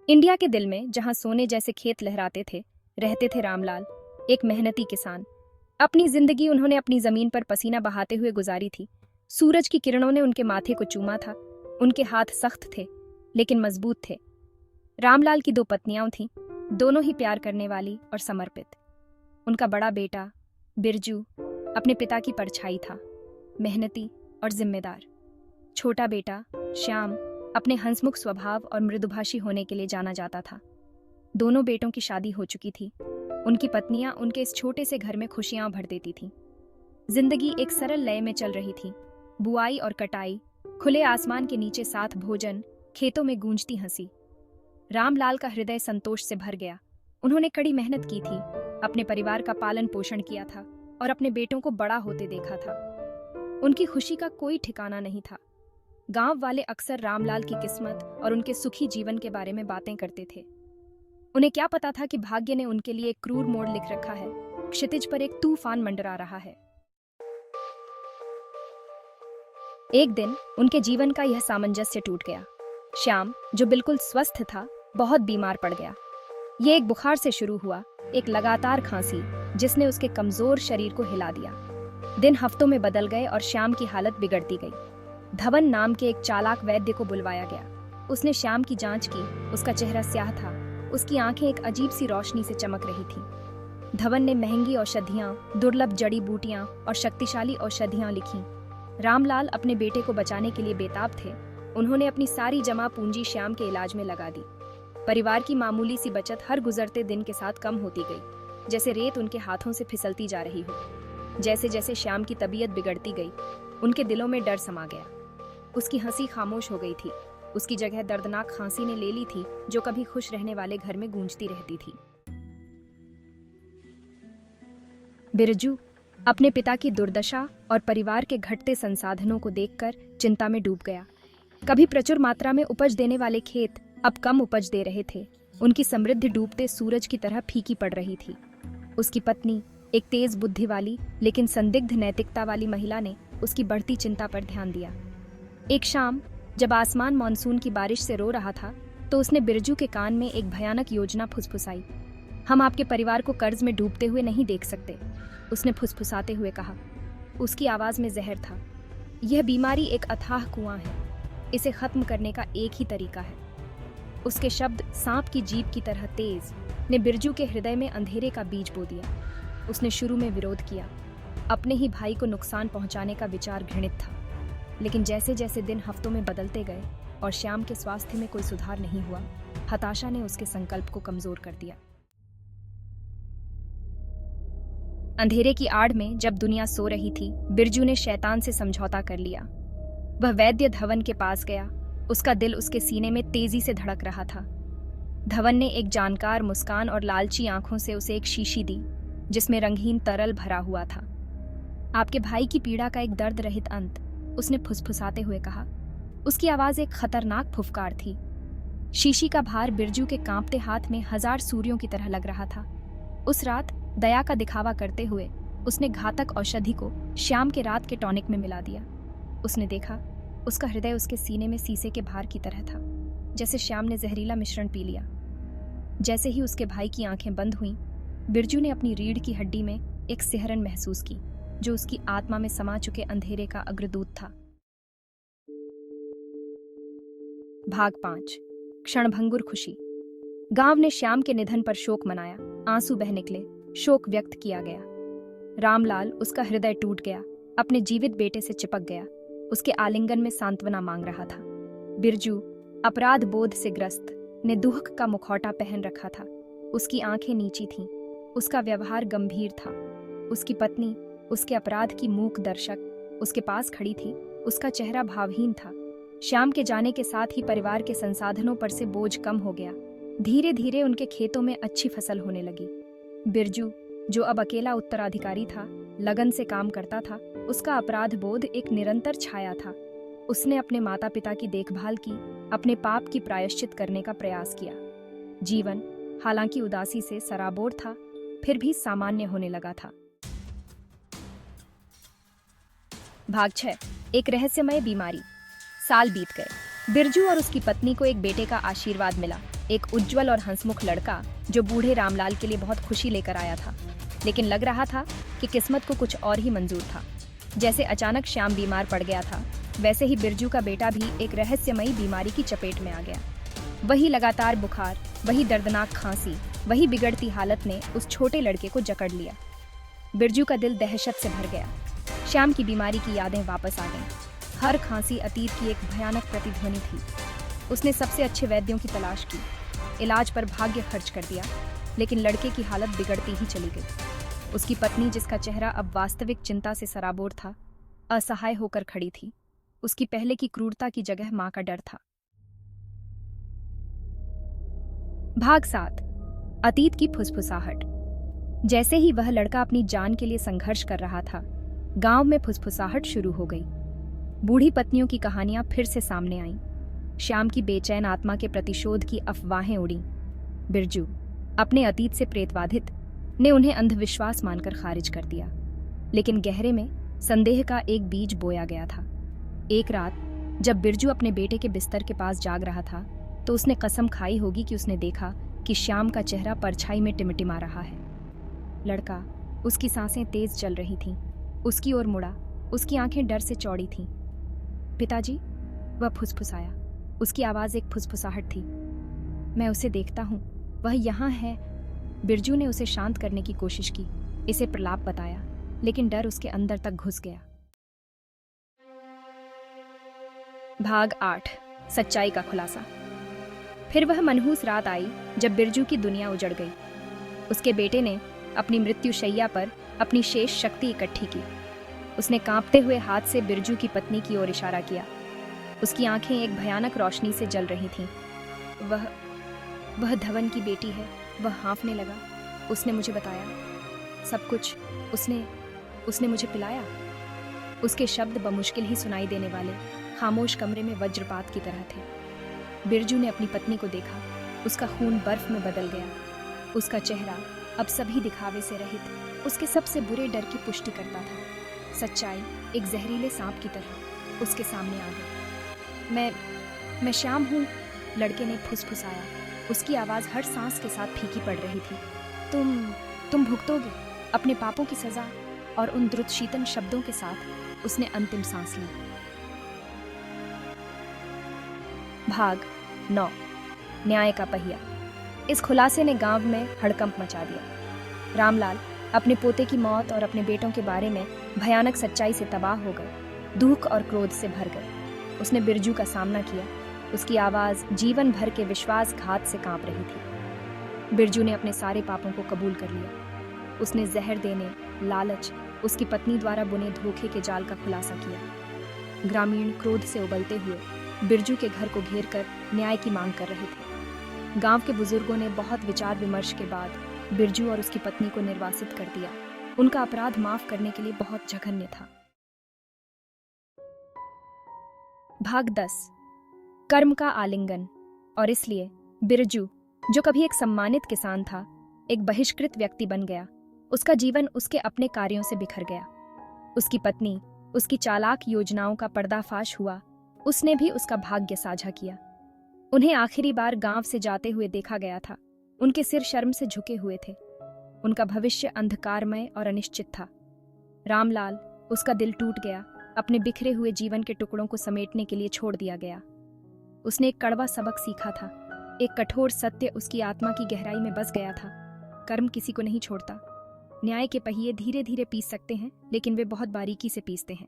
India के दिल में जहां सोने जैसे खेत लहराते थे, रहते थे रामलाल, एक मेहनती किसान। अपनी जिंदगी उन्होंने अपनी जमीन पर पसीना बहाते हुए गुजारी थी। सूरज की किरणों ने उनके माथे को चूमा था। उनके हाथ सख्त थे, लेकिन मजबूत थे। रामलाल की दो पत्नियां थीं, दोनों ही प्यार करने वाली और समर्पित। उनका बड़ा बेटा बिरजू अपने पिता की परछाई था, मेहनती और जिम्मेदार। छोटा बेटा श्याम अपने हंसमुख स्वभाव और मृदुभाषी होने के लिए जाना जाता था। दोनों बेटों की शादी हो चुकी थी। उनकी पत्नियां उनके इस छोटे से घर में खुशियां भर देती थीं। जिंदगी एक सरल लय में चल रही थी। बुआई और कटाई, खुले आसमान के नीचे साथ भोजन, खेतों में गूंजती हंसी। रामलाल का हृदय संतोष से भर गया। उन्होंने कड़ी मेहनत की थी, अपने परिवार का पालन पोषण किया था और अपने बेटों को बड़ा होते देखा था। उनकी खुशी का कोई ठिकाना नहीं था। गांव वाले अक्सर रामलाल की किस्मत और उनके सुखी जीवन के बारे में बातें करते थे। उन्हें क्या पता था कि भाग्य ने उनके लिए एक क्रूर मोड़ लिख रखा है। क्षितिज पर एक तूफान मंडरा रहा है। एक दिन उनके जीवन का यह सामंजस्य टूट गया। श्याम, जो बिल्कुल स्वस्थ था, बहुत बीमार पड़ गया। ये एक बुखार से शुरू हुआ, एक लगातार खांसी जिसने उसके कमजोर शरीर को हिला दिया। दिन हफ्तों में बदल गए और श्याम की हालत बिगड़ती गई। धवन नाम के एक चालाक वैद्य को बुलवाया गया। उसने श्याम की जांच की। उसका चेहरा स्याह था, उसकी आंखें एक अजीब सी रोशनी से चमक रही थीं। धवन ने महंगी औषधियां, दुर्लभ जड़ी बूटियां और शक्तिशाली औषधियां लिखीं। रामलाल अपने बेटे को बचाने के लिए बेताब थे। उन्होंने अपनी सारी जमा पूंजी श्याम के इलाज में लगा दी। परिवार की मामूली सी बचत हर गुजरते दिन के साथ कम होती गई, जैसे रेत उनके हाथों से फिसलती जा रही हो। जैसे जैसे श्याम की तबीयत बिगड़ती गई, उनके दिलों में डर समा गया। उसकी हंसी खामोश हो गई थी। उसकी जगह दर्दनाक खांसी ने ले ली थी, जो कभी खुश रहने वाले घर में गूंजती रहती थी। बिरजू अपने पिता की दुर्दशा और परिवार के घटते संसाधनों को देखकर चिंता में डूब गया। कभी प्रचुर मात्रा में उपज देने वाले खेत अब कम उपज दे रहे थे। उनकी समृद्धि डूबते सूरज की तरह फीकी पड़ रही थी। उसकी पत्नी, एक तेज बुद्धि वाली लेकिन संदिग्ध नैतिकता वाली महिला, ने उसकी बढ़ती चिंता पर ध्यान दिया। एक शाम जब आसमान मानसून की बारिश से रो रहा था, तो उसने बिरजू के कान में एक भयानक योजना फुसफुसाई। हम आपके परिवार को कर्ज में डूबते हुए नहीं देख सकते, उसने फुसफुसाते हुए कहा। उसकी आवाज में जहर था। यह बीमारी एक अथाह कुआं है, इसे खत्म करने का एक ही तरीका है। उसके शब्द सांप की जीभ की तरह तेज ने बिरजू के हृदय में अंधेरे का बीज बो दिया। उसने शुरू में विरोध किया। अपने ही भाई को नुकसान पहुंचाने का विचार घृणित था, लेकिन जैसे जैसे दिन हफ्तों में बदलते गए और श्याम के स्वास्थ्य में कोई सुधार नहीं हुआ, हताशा ने उसके संकल्प को कमजोर कर दिया। अंधेरे की आड़ में जब दुनिया सो रही थी, बिरजू ने शैतान से समझौता कर लिया। वह वैद्य धवन के पास गया। उसका दिल उसके सीने में तेजी से धड़क रहा था। धवन ने एक जानकार मुस्कान और लालची आंखों से उसे एक शीशी दी, जिसमें रंगीन तरल भरा हुआ था। आपके भाई की पीड़ा का एक दर्द रहित अंत, उसने फुसफुसाते हुए कहा। उसकी आवाज एक खतरनाक फुफकार थी। शीशी का भार बिरजू के कांपते हाथ में 1000 सूर्यों की तरह लग रहा था। उस रात दया का दिखावा करते हुए उसने घातक औषधि को श्याम के रात के टॉनिक में मिला दिया। उसने देखा, उसका हृदय उसके सीने में शीशे के भार की तरह था, जैसे श्याम ने जहरीला मिश्रण पी लिया। जैसे ही उसके भाई की आंखें बंद हुईं, बिरजू ने अपनी रीढ़ की हड्डी में एक सिहरन महसूस की, जो उसकी आत्मा में समा चुके अंधेरे का अग्रदूत था। भाग 5। क्षणभंगुर खुशी। गांव ने श्याम के निधन पर शोक मनाया। आंसू बह निकले, शोक व्यक्त किया गया। रामलाल, उसका हृदय टूट गया, अपने जीवित बेटे से चिपक गया। उसके आलिंगन में सांत्वना मांग रहा था। बिरजू, अपराध बोध से ग्रस्त, ने दुख का मुखौटा पहन रखा था। उसकी आंखें नीची थीं, उसका व्यवहार गंभीर था। उसकी पत्नी, उसके अपराध की मूक दर्शक, उसके पास खड़ी थी। उसका चेहरा भावहीन था। श्याम के जाने के साथ ही परिवार के संसाधनों पर से बोझ कम हो गया। धीरे धीरे उनके खेतों में अच्छी फसल होने लगी। बिरजू, जो अब अकेला उत्तराधिकारी था, लगन से काम करता था। उसका अपराध बोध एक निरंतर छाया था। उसने अपने माता पिता की देखभाल की, अपने पाप की प्रायश्चित करने का प्रयास किया। जीवन, हालांकि उदासी से सराबोर था, फिर भी सामान्य होने लगा था। भाग 6। एक रहस्यमय बीमारी। साल बीत गए। बिरजू और उसकी पत्नी को एक बेटे का आशीर्वाद मिला। एक उज्जवल और हंसमुख लड़का जो बूढ़े रामलाल के लिए बहुत खुशी लेकर आया था। लेकिन लग रहा था कि किस्मत को कुछ और ही मंजूर था। जैसे अचानक श्याम बीमार पड़ गया था, वैसे ही बिरजू का बेटा भी एक रहस्यमयी बीमारी की चपेट में आ गया। वही लगातार बुखार, वही दर्दनाक खांसी, वही बिगड़ती हालत ने उस छोटे लड़के को जकड़ लिया। बिरजू का दिल दहशत से भर गया। श्याम की बीमारी की यादें वापस आ गईं। हर खांसी अतीत की एक भयानक प्रतिध्वनि थी। उसने सबसे अच्छे वैद्यों की तलाश की, इलाज पर भाग्य खर्च कर दिया, लेकिन लड़के की हालत बिगड़ती ही चली गई। उसकी पत्नी, जिसका चेहरा अब वास्तविक चिंता से सराबोर था, असहाय होकर खड़ी थी। उसकी पहले की क्रूरता की जगह मां का डर था। भाग 7। अतीत की फुसफुसाहट। जैसे ही वह लड़का अपनी जान के लिए संघर्ष कर रहा था, गांव में फुसफुसाहट शुरू हो गई। बूढ़ी पत्नियों की कहानियां फिर से सामने आईं। श्याम की बेचैन आत्मा के प्रतिशोध की अफवाहें उड़ीं। बिरजू, अपने अतीत से प्रेतबाधित, ने उन्हें अंधविश्वास मानकर खारिज कर दिया। लेकिन गहरे में संदेह का एक बीज बोया गया था। एक रात जब बिरजू अपने बेटे के बिस्तर के पास जाग रहा था, तो उसने कसम खाई होगी कि उसने देखा कि श्याम का चेहरा परछाई में टिमटिमा रहा है। लड़का, उसकी सांसें तेज चल रही थीं, उसकी ओर मुड़ा। उसकी आंखें डर से चौड़ी थीं। पिताजी, वह फुसफुसाया। उसकी आवाज एक फुसफुसाहट थी। मैं उसे देखता हूँ, वह यहाँ है। बिरजू ने उसे शांत करने की कोशिश की, इसे प्रलाप बताया, लेकिन डर उसके अंदर तक घुस गया। भाग 8। सच्चाई का खुलासा। फिर वह मनहूस रात आई जब बिरजू की दुनिया उजड़ गई। उसके बेटे ने अपनी मृत्युशैया पर अपनी शेष शक्ति इकट्ठी की। उसने कांपते हुए हाथ से बिरजू की पत्नी की ओर इशारा किया। उसकी आंखें एक भयानक रोशनी से जल रही थीं। वह धवन की बेटी है। वह हाँफने लगा। उसने मुझे बताया सब कुछ। उसने मुझे पिलाया। उसके शब्द बमुश्किल ही सुनाई देने वाले खामोश कमरे में वज्रपात की तरह थे। बिरजू ने अपनी पत्नी को देखा। उसका खून बर्फ में बदल गया। उसका चेहरा अब सभी दिखावे से रहित उसके सबसे बुरे डर की पुष्टि करता था। सच्चाई एक जहरीले सांप की तरह उसके सामने आ गई। मैं श्याम हूँ, लड़के ने फुसफुसाया। उसकी आवाज़ हर सांस के साथ फीकी पड़ रही थी। तुम भुगतोगे अपने पापों की सजा। और उन द्रुत शीतन शब्दों के साथ उसने अंतिम सांस ली। भाग 9। न्याय का पहिया। इस खुलासे ने गांव में हड़कंप मचा दिया। रामलाल अपने पोते की मौत और अपने बेटों के बारे में भयानक सच्चाई से तबाह हो गए। दुख और क्रोध से भर गए। उसने बिरजू का सामना किया। उसकी आवाज़ जीवन भर के विश्वासघात से कांप रही थी। बिरजू ने अपने सारे पापों को कबूल कर लिया। उसने जहर देने, लालच, उसकी पत्नी द्वारा बुने धोखे के जाल का खुलासा किया। ग्रामीण क्रोध से उबलते हुए बिरजू के घर को घेर कर न्याय की मांग कर रहे थे। गांव के बुजुर्गों ने बहुत विचार विमर्श के बाद बिरजू और उसकी पत्नी को निर्वासित कर दिया। उनका अपराध माफ करने के लिए बहुत जघन्य था। भाग 10। कर्म का आलिंगन। और इसलिए बिरजू, जो कभी एक सम्मानित किसान था, एक बहिष्कृत व्यक्ति बन गया। उसका जीवन उसके अपने कार्यों से बिखर गया। उसकी पत्नी, उसकी चालाक योजनाओं का पर्दाफाश हुआ। उसने भी उसका भाग्य साझा किया। उन्हें आखिरी बार गांव से जाते हुए देखा गया था। उनके सिर शर्म से झुके हुए थे। उनका भविष्य अंधकारमय और अनिश्चित था। रामलाल, उसका दिल टूट गया। अपने बिखरे हुए जीवन के टुकड़ों को समेटने के लिए छोड़ दिया गया। उसने एक कड़वा सबक सीखा था। एक कठोर सत्य उसकी आत्मा की गहराई में बस गया था। कर्म किसी को नहीं छोड़ता। न्याय के पहिए धीरे धीरे पीस सकते हैं, लेकिन वे बहुत बारीकी से पीसते हैं।